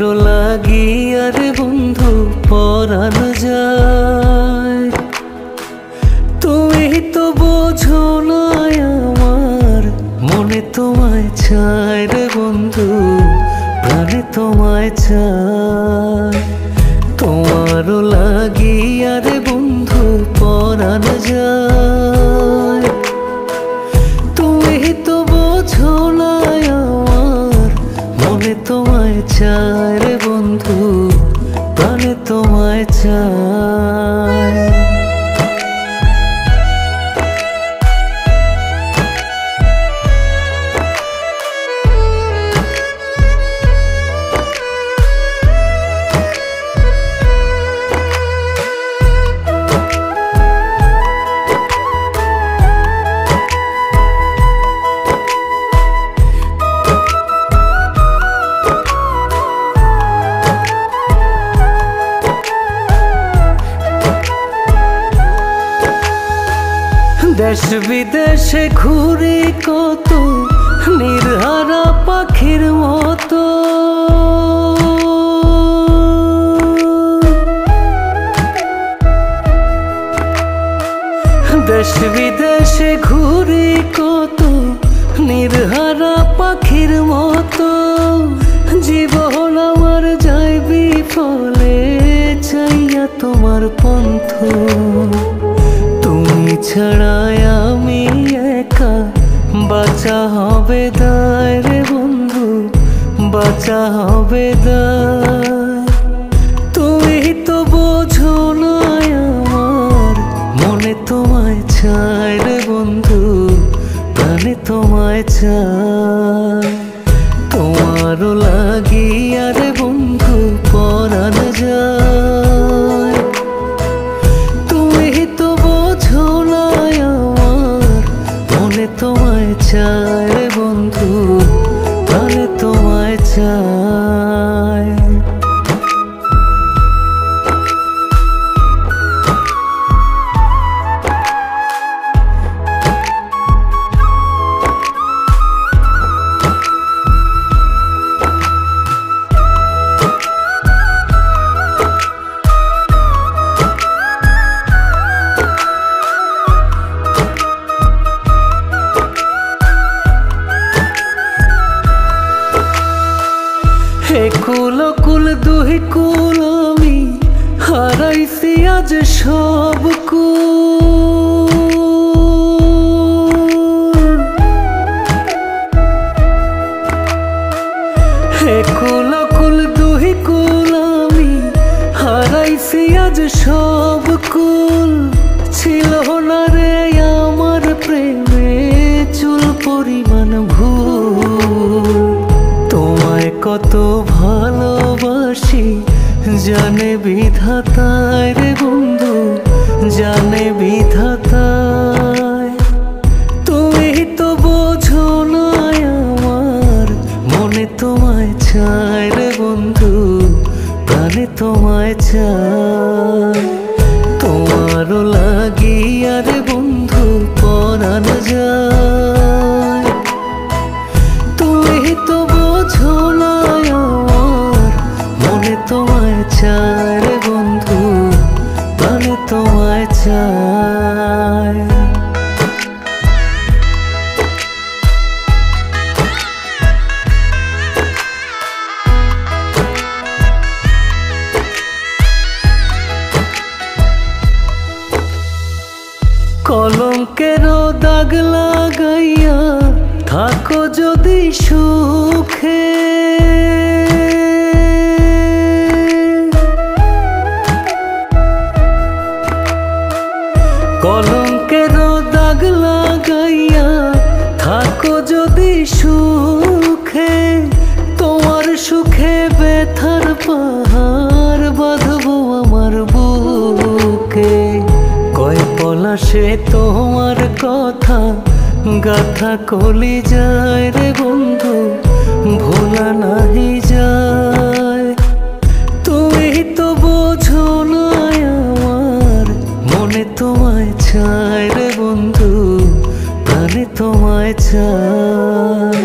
তোমারও লাগিয়া রে বন্ধু পরাণ যায়। তুমি তো বোঝো না আমার মনে তোমায় চায় রে বন্ধু, প্রাণে তোমায় চায়। তোমারও লাগিয়া রে বন্ধু পরাণ যায়। তুমি তো বোঝো না আমার মনে তোমায় চায় রে বন্ধু, প্রাণে তোমায় চায়। দেশ বিদেশে ঘুরি কত নির্হারা পাখির মতো, দেশ বিদেশে ঘুরি কত নির্হারা পাখির মতো। জীবন আমার যায় বিফলে চাইয়া তোমার পন্থ। তুমি ছাড়াই আমি একা, বাঁচা হবে দায় রে বন্ধু, বাঁচা হবে দায়। তুমি তো বোঝো না আমার মনে তোমায় চায় রে বন্ধু, প্রাণে তোমায় চায়। তোমারও লাগিয়া রে বন্ধু পরাণ যায়। তুমি তো বোঝো না আমার মনে তোমায় চায় রে বন্ধু, প্রাণে তোমায় চায়। কুল কুল দুই কুল আমি হারাইছি আজ সব কুল। হে কুল কুল দুই কুল আমি হারাইছি আজ সব কুল। ছিল না রে আমার প্রেমে চুল পরিমাণ ভুল। তোমায় কত ভালোবাসি জানে বিধাতায় রে বন্ধু, জানে বিধাতায়। তুমি তো বোঝো না আমার মনে তোমায় চায় রে বন্ধু, প্রাণে তোমায় চায়। তোমারও লাগিয়া রে বন্ধু পরাণ যায়। তুমি তো বোঝো না আমার মনে তোমায় চায় রে বন্ধু, প্রাণে তোমায় চায়। কলঙ্কেরও দাগ লাগাইয়া থাকো যদি সুখে, কলঙ্কেরও দাগ লাগাইয়া থাকো যদি সুখে। তোমার সুখে ব্যথার পাহাড় বাঁধবো আমার বুকে। কয় পলাশে তোমার কথা গাথা কলি যায় রে বন্ধু, ভোলা নাহি যায়। তুমি তো বোঝো না আমার মনে তোমায় চায় রে বন্ধু, প্রাণে তোমায় চায়।